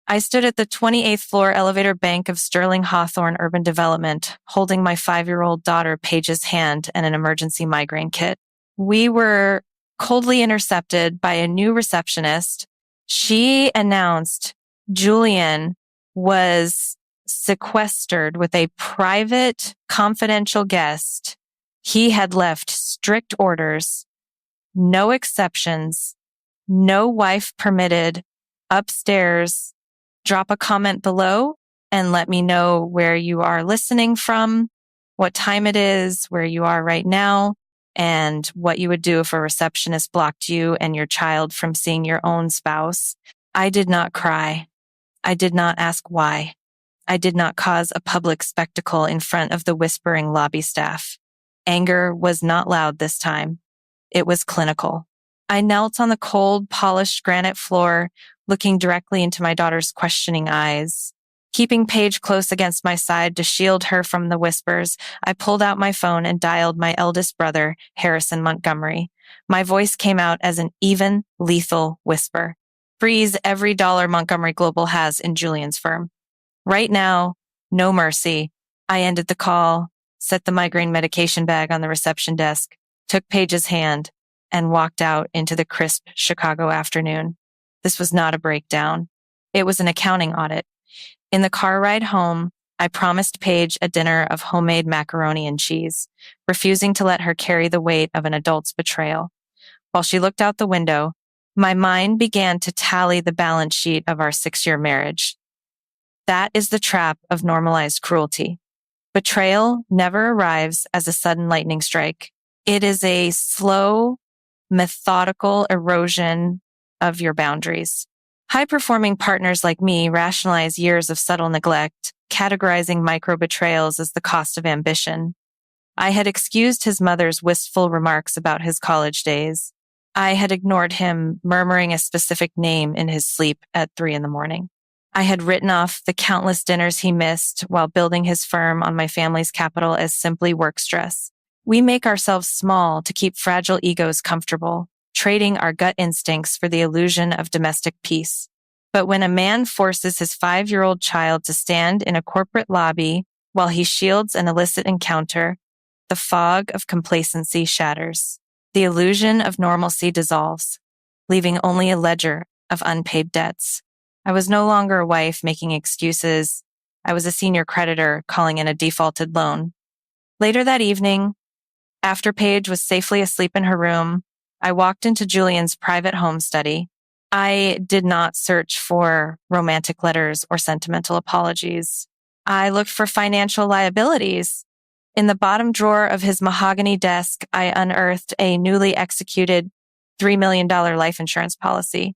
I stood at the 28th floor elevator bank of Sterling Hawthorne Urban Development, holding my 5-year-old daughter Paige's hand and an emergency migraine kit. We were coldly intercepted by a new receptionist. She announced Julian was sequestered with a private, confidential guest. He had left strict orders, no exceptions, no wife permitted, upstairs. Drop a comment below and let me know where you are listening from, what time it is, where you are right now, and what you would do if a receptionist blocked you and your child from seeing your own spouse. I did not cry. I did not ask why. I did not cause a public spectacle in front of the whispering lobby staff. Anger was not loud this time. It was clinical. I knelt on the cold, polished granite floor, looking directly into my daughter's questioning eyes. Keeping Paige close against my side to shield her from the whispers, I pulled out my phone and dialed my eldest brother, Harrison Montgomery. My voice came out as an even, lethal whisper. Freeze every dollar Montgomery Global has in Julian's firm. Right now, no mercy. I ended the call, set the migraine medication bag on the reception desk, took Paige's hand, and walked out into the crisp Chicago afternoon. This was not a breakdown. It was an accounting audit. In the car ride home, I promised Paige a dinner of homemade macaroni and cheese, refusing to let her carry the weight of an adult's betrayal. While she looked out the window, my mind began to tally the balance sheet of our 6-year marriage. That is the trap of normalized cruelty. Betrayal never arrives as a sudden lightning strike. It is a slow, methodical erosion of your boundaries. High-performing partners like me rationalize years of subtle neglect, categorizing micro-betrayals as the cost of ambition. I had excused his mother's wistful remarks about his college days. I had ignored him murmuring a specific name in his sleep at 3 a.m. I had written off the countless dinners he missed while building his firm on my family's capital as simply work stress. We make ourselves small to keep fragile egos comfortable, trading our gut instincts for the illusion of domestic peace. But when a man forces his 5-year-old child to stand in a corporate lobby while he shields an illicit encounter, the fog of complacency shatters. The illusion of normalcy dissolves, leaving only a ledger of unpaid debts. I was no longer a wife making excuses. I was a senior creditor calling in a defaulted loan. Later that evening, after Paige was safely asleep in her room, I walked into Julian's private home study. I did not search for romantic letters or sentimental apologies. I looked for financial liabilities. In the bottom drawer of his mahogany desk, I unearthed a newly executed $3 million life insurance policy.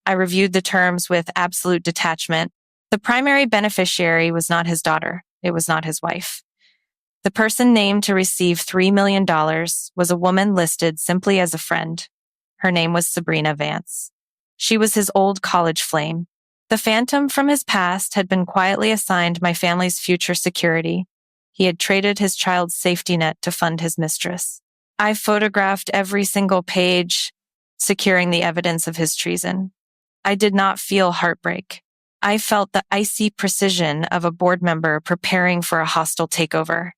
I reviewed the terms with absolute detachment. The primary beneficiary was not his daughter. It was not his wife. The person named to receive $3 million was a woman listed simply as a friend. Her name was Sabrina Vance. She was his old college flame. The phantom from his past had been quietly assigned my family's future security. He had traded his child's safety net to fund his mistress. I photographed every single page, securing the evidence of his treason. I did not feel heartbreak. I felt the icy precision of a board member preparing for a hostile takeover.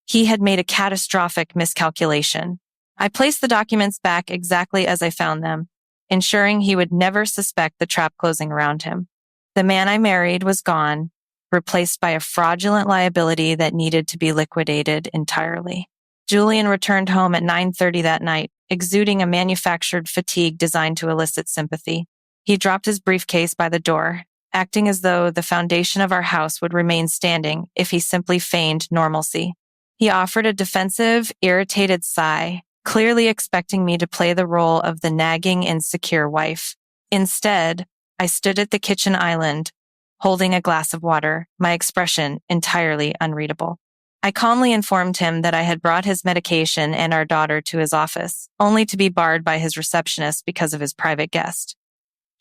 He had made a catastrophic miscalculation. I placed the documents back exactly as I found them, ensuring he would never suspect the trap closing around him. The man I married was gone, replaced by a fraudulent liability that needed to be liquidated entirely. Julian returned home at 9:30 that night, exuding a manufactured fatigue designed to elicit sympathy. He dropped his briefcase by the door, acting as though the foundation of our house would remain standing if he simply feigned normalcy. He offered a defensive, irritated sigh, clearly expecting me to play the role of the nagging, insecure wife. Instead, I stood at the kitchen island, holding a glass of water, my expression entirely unreadable. I calmly informed him that I had brought his medication and our daughter to his office, only to be barred by his receptionist because of his private guest.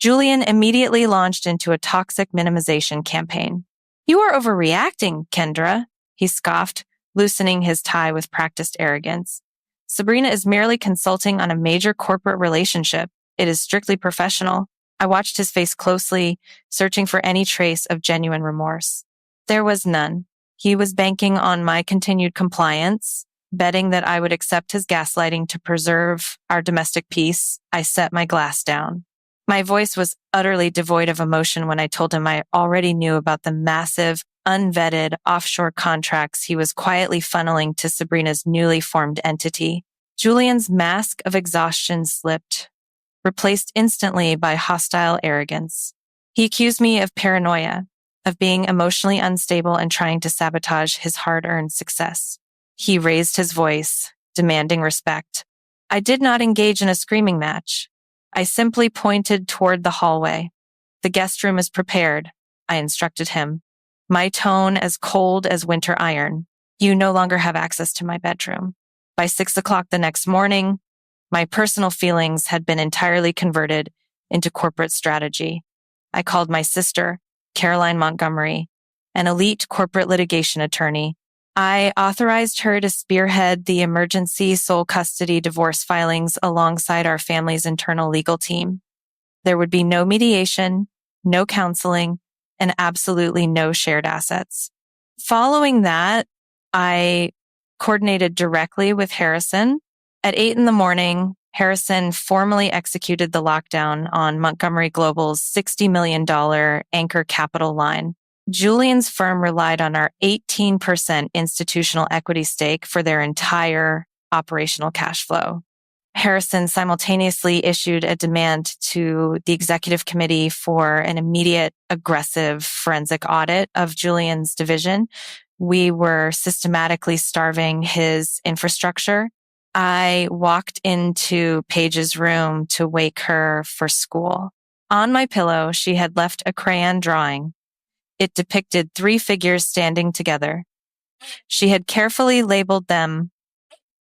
Julian immediately launched into a toxic minimization campaign. "You are overreacting, Kendra," he scoffed, loosening his tie with practiced arrogance. "Sabrina is merely consulting on a major corporate relationship. It is strictly professional. I watched his face closely, searching for any trace of genuine remorse. There was none. He was banking on my continued compliance, betting that I would accept his gaslighting to preserve our domestic peace. I set my glass down. My voice was utterly devoid of emotion when I told him I already knew about the massive, unvetted offshore contracts he was quietly funneling to Sabrina's newly formed entity. Julian's mask of exhaustion slipped, replaced instantly by hostile arrogance. He accused me of paranoia, of being emotionally unstable and trying to sabotage his hard-earned success. He raised his voice, demanding respect. I did not engage in a screaming match. I simply pointed toward the hallway. The guest room is prepared, I instructed him, my tone as cold as winter iron. You no longer have access to my bedroom. By 6 o'clock the next morning, my personal feelings had been entirely converted into corporate strategy. I called my sister, Caroline Montgomery, an elite corporate litigation attorney. I authorized her to spearhead the emergency sole custody divorce filings alongside our family's internal legal team. There would be no mediation, no counseling, and absolutely no shared assets. Following that, I coordinated directly with Harrison. At 8 a.m, Harrison formally executed the lockdown on Montgomery Global's $60 million anchor capital line. Julian's firm relied on our 18% institutional equity stake for their entire operational cash flow. Harrison simultaneously issued a demand to the executive committee for an immediate aggressive forensic audit of Julian's division. We were systematically starving his infrastructure. I walked into Paige's room to wake her for school. On my pillow, she had left a crayon drawing. It depicted 3 figures standing together. She had carefully labeled them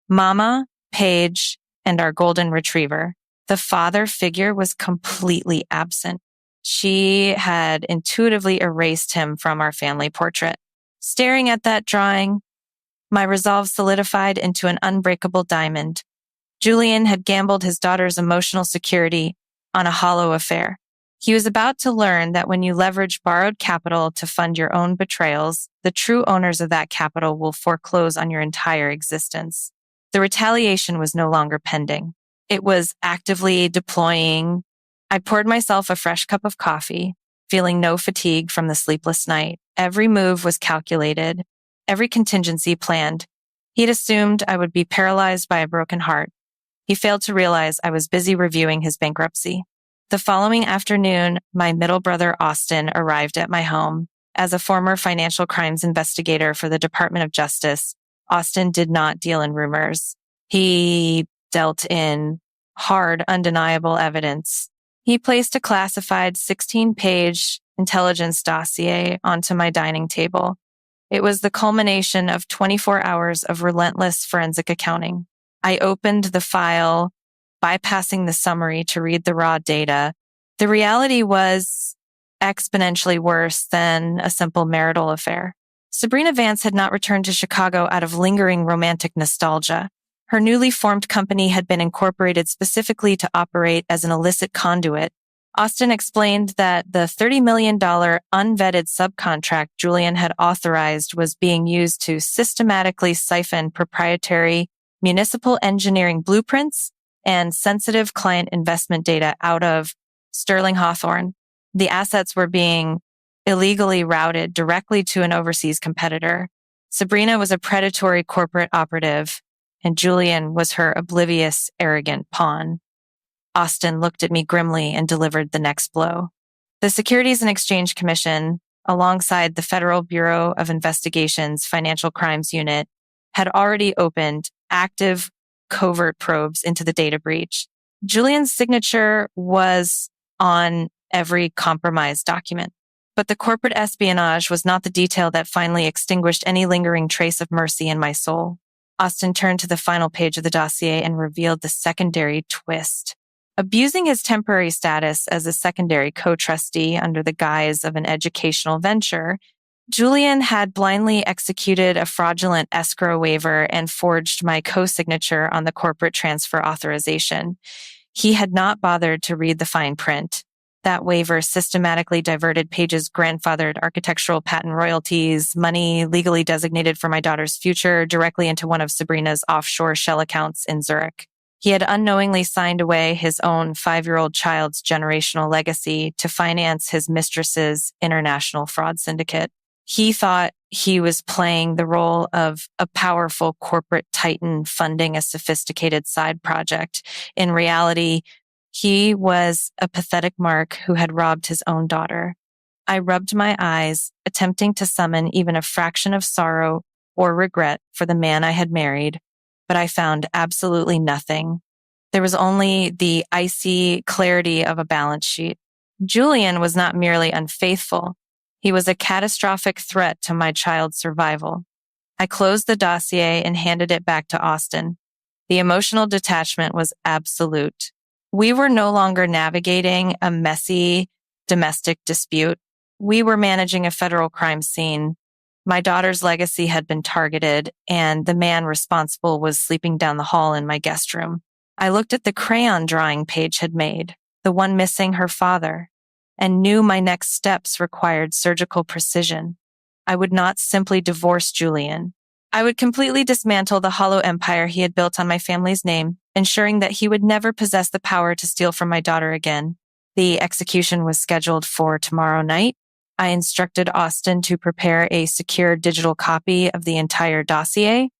Mama, Paige, and our golden retriever. The father figure was completely absent. She had intuitively erased him from our family portrait. Staring at that drawing, my resolve solidified into an unbreakable diamond. Julian had gambled his daughter's emotional security on a hollow affair. He was about to learn that when you leverage borrowed capital to fund your own betrayals, the true owners of that capital will foreclose on your entire existence. The retaliation was no longer pending. It was actively deploying. I poured myself a fresh cup of coffee, feeling no fatigue from the sleepless night. Every move was calculated, every contingency planned. He'd assumed I would be paralyzed by a broken heart. He failed to realize I was busy reviewing his bankruptcy. The following afternoon, my middle brother Austin arrived at my home. As a former financial crimes investigator for the Department of Justice, Austin did not deal in rumors. He dealt in hard, undeniable evidence. He placed a classified 16-page intelligence dossier onto my dining table. It was the culmination of 24 hours of relentless forensic accounting. I opened the file, bypassing the summary to read the raw data. The reality was exponentially worse than a simple marital affair. Sabrina Vance had not returned to Chicago out of lingering romantic nostalgia. Her newly formed company had been incorporated specifically to operate as an illicit conduit. Austin explained that the $30 million unvetted subcontract Julian had authorized was being used to systematically siphon proprietary municipal engineering blueprints and sensitive client investment data out of Sterling Hawthorne. The assets were being illegally routed directly to an overseas competitor. Sabrina was a predatory corporate operative, and Julian was her oblivious, arrogant pawn. Austin looked at me grimly and delivered the next blow. The Securities and Exchange Commission, alongside the Federal Bureau of Investigation's Financial Crimes Unit, had already opened active covert probes into the data breach. Julian's signature was on every compromised document. But the corporate espionage was not the detail that finally extinguished any lingering trace of mercy in my soul. Austin turned to the final page of the dossier and revealed the secondary twist. Abusing his temporary status as a secondary co-trustee under the guise of an educational venture, Julian had blindly executed a fraudulent escrow waiver and forged my co-signature on the corporate transfer authorization. He had not bothered to read the fine print. That waiver systematically diverted Page's grandfathered architectural patent royalties, money legally designated for my daughter's future, directly into one of Sabrina's offshore shell accounts in Zurich. He had unknowingly signed away his own 5-year-old child's generational legacy to finance his mistress's international fraud syndicate. He thought he was playing the role of a powerful corporate titan funding a sophisticated side project. In reality, he was a pathetic mark who had robbed his own daughter. I rubbed my eyes, attempting to summon even a fraction of sorrow or regret for the man I had married, but I found absolutely nothing. There was only the icy clarity of a balance sheet. Julian was not merely unfaithful. He was a catastrophic threat to my child's survival. I closed the dossier and handed it back to Austin. The emotional detachment was absolute. We were no longer navigating a messy domestic dispute. We were managing a federal crime scene. My daughter's legacy had been targeted, and the man responsible was sleeping down the hall in my guest room. I looked at the crayon drawing Paige had made, the one missing her father, and knew my next steps required surgical precision. I would not simply divorce Julian. I would completely dismantle the hollow empire he had built on my family's name, ensuring that he would never possess the power to steal from my daughter again. The execution was scheduled for tomorrow night. I instructed Austin to prepare a secure digital copy of the entire dossier.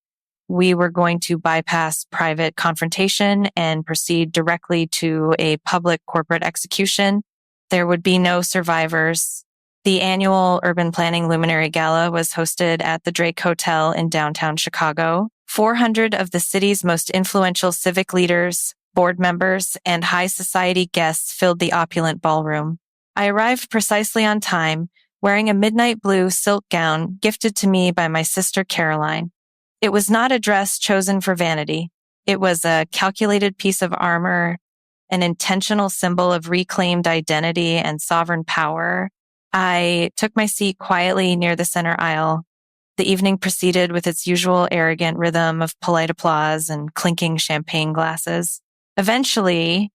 We were going to bypass private confrontation and proceed directly to a public corporate execution. There would be no survivors. The annual Urban Planning Luminary Gala was hosted at the Drake Hotel in downtown Chicago. 400 of the city's most influential civic leaders, board members, and high society guests filled the opulent ballroom. I arrived precisely on time, wearing a midnight blue silk gown gifted to me by my sister Caroline. It was not a dress chosen for vanity. It was a calculated piece of armor, an intentional symbol of reclaimed identity and sovereign power. I took my seat quietly near the center aisle. The evening proceeded with its usual arrogant rhythm of polite applause and clinking champagne glasses. Eventually,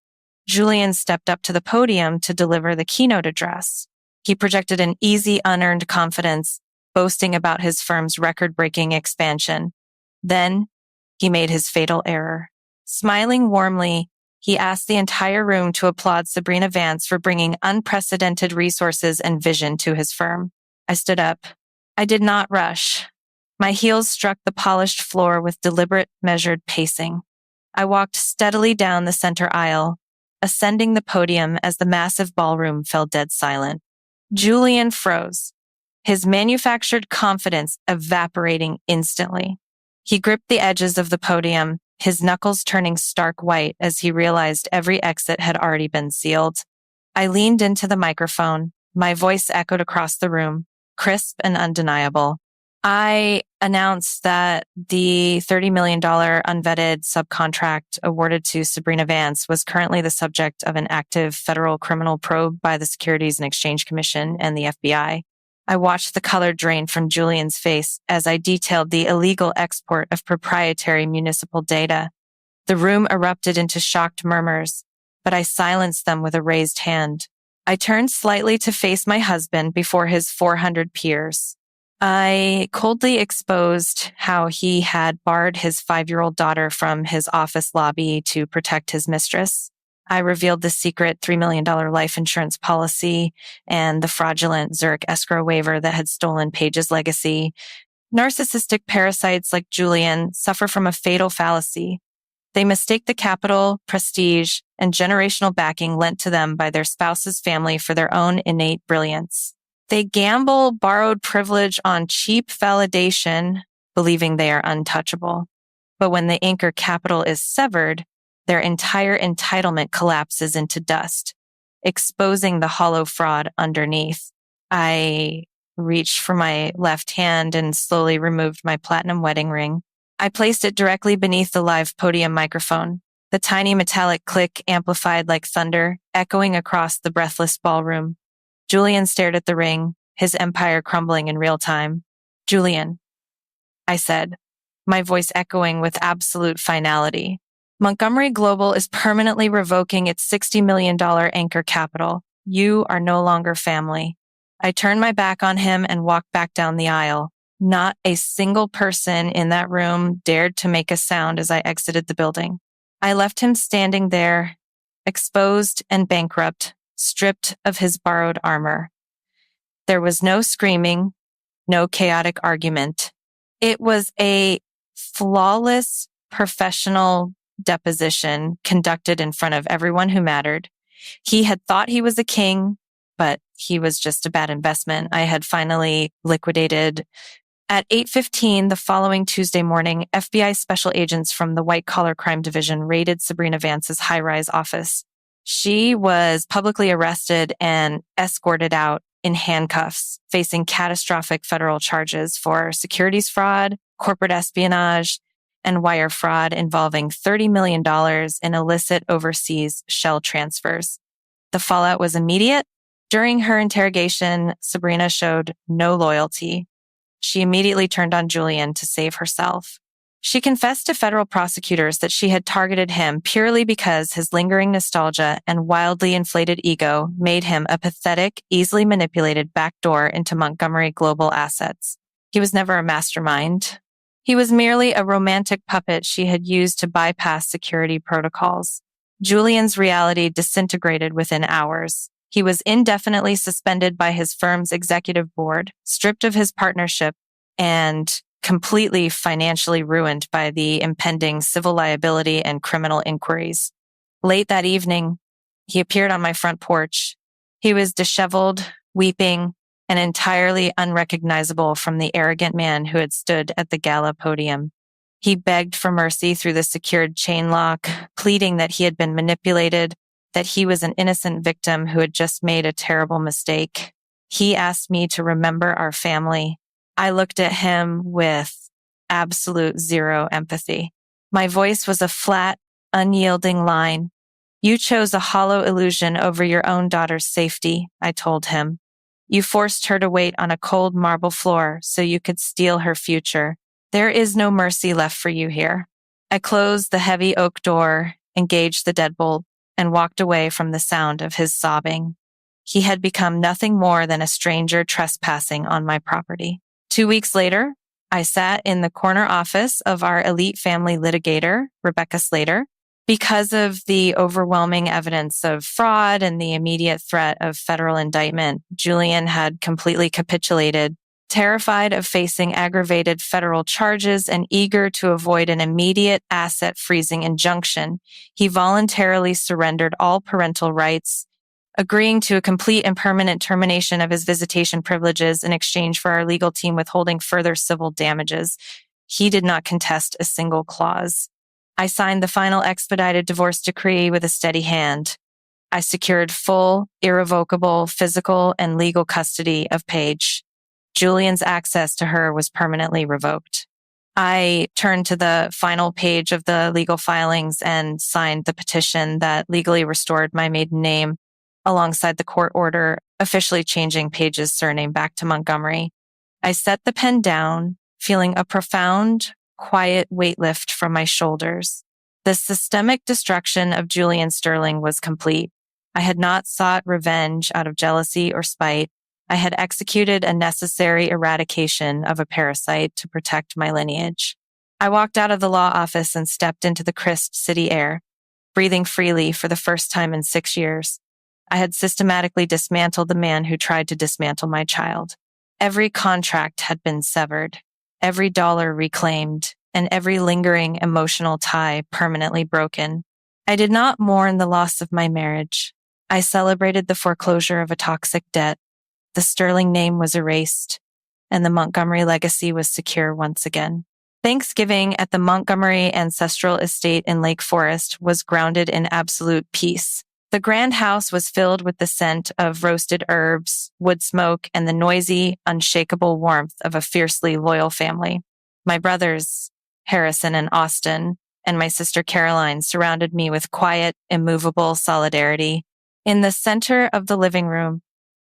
Julian stepped up to the podium to deliver the keynote address. He projected an easy, unearned confidence, boasting about his firm's record-breaking expansion. Then, he made his fatal error. Smiling warmly, he asked the entire room to applaud Sabrina Vance for bringing unprecedented resources and vision to his firm. I stood up. I did not rush. My heels struck the polished floor with deliberate, measured pacing. I walked steadily down the center aisle, ascending the podium as the massive ballroom fell dead silent. Julian froze, his manufactured confidence evaporating instantly. He gripped the edges of the podium, his knuckles turning stark white as he realized every exit had already been sealed. I leaned into the microphone. My voice echoed across the room, crisp and undeniable. I announced that the $30 million unvetted subcontract awarded to Sabrina Vance was currently the subject of an active federal criminal probe by the Securities and Exchange Commission and the FBI. I watched the color drain from Julian's face as I detailed the illegal export of proprietary municipal data. The room erupted into shocked murmurs, but I silenced them with a raised hand. I turned slightly to face my husband before his 400 peers. I coldly exposed how he had barred his 5-year-old daughter from his office lobby to protect his mistress. I revealed the secret $3 million life insurance policy and the fraudulent Zurich escrow waiver that had stolen Page's legacy. Narcissistic parasites like Julian suffer from a fatal fallacy. They mistake the capital, prestige, and generational backing lent to them by their spouse's family for their own innate brilliance. They gamble borrowed privilege on cheap validation, believing they are untouchable. But when the anchor capital is severed, their entire entitlement collapses into dust, exposing the hollow fraud underneath. I reached for my left hand and slowly removed my platinum wedding ring. I placed it directly beneath the live podium microphone. The tiny metallic click amplified like thunder, echoing across the breathless ballroom. Julian stared at the ring, his empire crumbling in real time. Julian, I said, my voice echoing with absolute finality. Montgomery Global is permanently revoking its $60 million anchor capital. You are no longer family. I turned my back on him and walked back down the aisle. Not a single person in that room dared to make a sound as I exited the building. I left him standing there, exposed and bankrupt, stripped of his borrowed armor. There was no screaming, no chaotic argument. It was a flawless professional deposition conducted in front of everyone who mattered. He had thought he was a king, but he was just a bad investment. I had finally liquidated. At 8:15 the following Tuesday morning, FBI special agents from the White Collar Crime Division raided Sabrina Vance's high-rise office. She was publicly arrested and escorted out in handcuffs, facing catastrophic federal charges for securities fraud, corporate espionage, and wire fraud involving $30 million in illicit overseas shell transfers. The fallout was immediate. During her interrogation, Sabrina showed no loyalty. She immediately turned on Julian to save herself. She confessed to federal prosecutors that she had targeted him purely because his lingering nostalgia and wildly inflated ego made him a pathetic, easily manipulated backdoor into Montgomery Global assets. He was never a mastermind. He was merely a romantic puppet she had used to bypass security protocols. Julian's reality disintegrated within hours. He was indefinitely suspended by his firm's executive board, stripped of his partnership, and completely financially ruined by the impending civil liability and criminal inquiries. Late that evening, he appeared on my front porch. He was disheveled, weeping, and entirely unrecognizable from the arrogant man who had stood at the gala podium. He begged for mercy through the secured chain lock, pleading that he had been manipulated, that he was an innocent victim who had just made a terrible mistake. He asked me to remember our family. I looked at him with absolute zero empathy. My voice was a flat, unyielding line. You chose a hollow illusion over your own daughter's safety, I told him. You forced her to wait on a cold marble floor so you could steal her future. There is no mercy left for you here. I closed the heavy oak door, engaged the deadbolt, and walked away from the sound of his sobbing. He had become nothing more than a stranger trespassing on my property. 2 weeks later, I sat in the corner office of our elite family litigator, Rebecca Slater. Because of the overwhelming evidence of fraud and the immediate threat of federal indictment, Julian had completely capitulated. Terrified of facing aggravated federal charges and eager to avoid an immediate asset freezing injunction, he voluntarily surrendered all parental rights, agreeing to a complete and permanent termination of his visitation privileges in exchange for our legal team withholding further civil damages. He did not contest a single clause. I signed the final expedited divorce decree with a steady hand. I secured full, irrevocable physical and legal custody of Paige. Julian's access to her was permanently revoked. I turned to the final page of the legal filings and signed the petition that legally restored my maiden name alongside the court order officially changing Paige's surname back to Montgomery. I set the pen down, feeling a profound, quiet weight lift from my shoulders. The systemic destruction of Julian Sterling was complete. I had not sought revenge out of jealousy or spite. I had executed a necessary eradication of a parasite to protect my lineage. I walked out of the law office and stepped into the crisp city air, breathing freely for the first time in 6 years. I had systematically dismantled the man who tried to dismantle my child. Every contract had been severed, every dollar reclaimed, and every lingering emotional tie permanently broken. I did not mourn the loss of my marriage. I celebrated the foreclosure of a toxic debt. The Sterling name was erased, and the Montgomery legacy was secure once again. Thanksgiving at the Montgomery Ancestral Estate in Lake Forest was grounded in absolute peace. The grand house was filled with the scent of roasted herbs, wood smoke, and the noisy, unshakable warmth of a fiercely loyal family. My brothers, Harrison and Austin, and my sister Caroline surrounded me with quiet, immovable solidarity. In the center of the living room,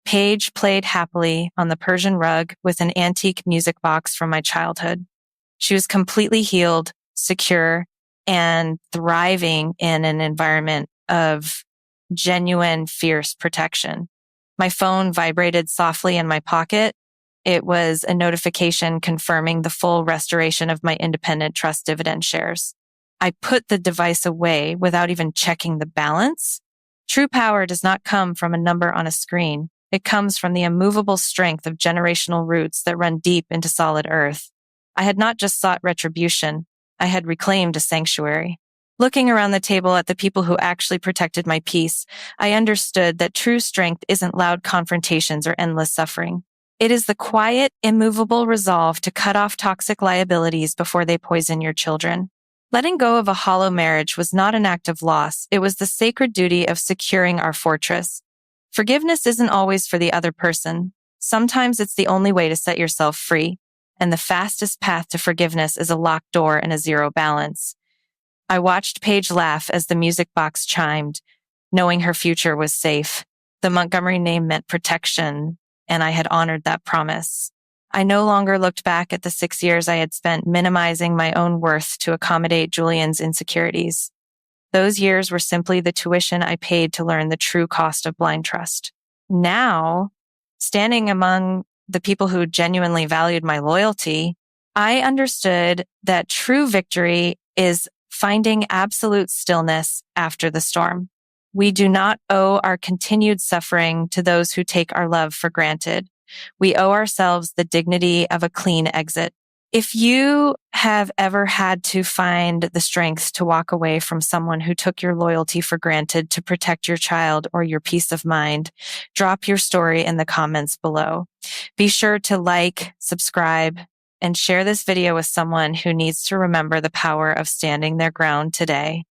Paige played happily on the Persian rug with an antique music box from my childhood. She was completely healed, secure, and thriving in an environment of genuine, fierce protection. My phone vibrated softly in my pocket. It was a notification confirming the full restoration of my independent trust dividend shares. I put the device away without even checking the balance. True power does not come from a number on a screen. It comes from the immovable strength of generational roots that run deep into solid earth. I had not just sought retribution. I had reclaimed a sanctuary. Looking around the table at the people who actually protected my peace, I understood that true strength isn't loud confrontations or endless suffering. It is the quiet, immovable resolve to cut off toxic liabilities before they poison your children. Letting go of a hollow marriage was not an act of loss. It was the sacred duty of securing our fortress. Forgiveness isn't always for the other person. Sometimes it's the only way to set yourself free. And the fastest path to forgiveness is a locked door and a zero balance. I watched Paige laugh as the music box chimed, knowing her future was safe. The Montgomery name meant protection, and I had honored that promise. I no longer looked back at the 6 years I had spent minimizing my own worth to accommodate Julian's insecurities. Those years were simply the tuition I paid to learn the true cost of blind trust. Now, standing among the people who genuinely valued my loyalty, I understood that true victory is finding absolute stillness after the storm. We do not owe our continued suffering to those who take our love for granted. We owe ourselves the dignity of a clean exit. If you have ever had to find the strength to walk away from someone who took your loyalty for granted to protect your child or your peace of mind, drop your story in the comments below. Be sure to like, subscribe, and share this video with someone who needs to remember the power of standing their ground today.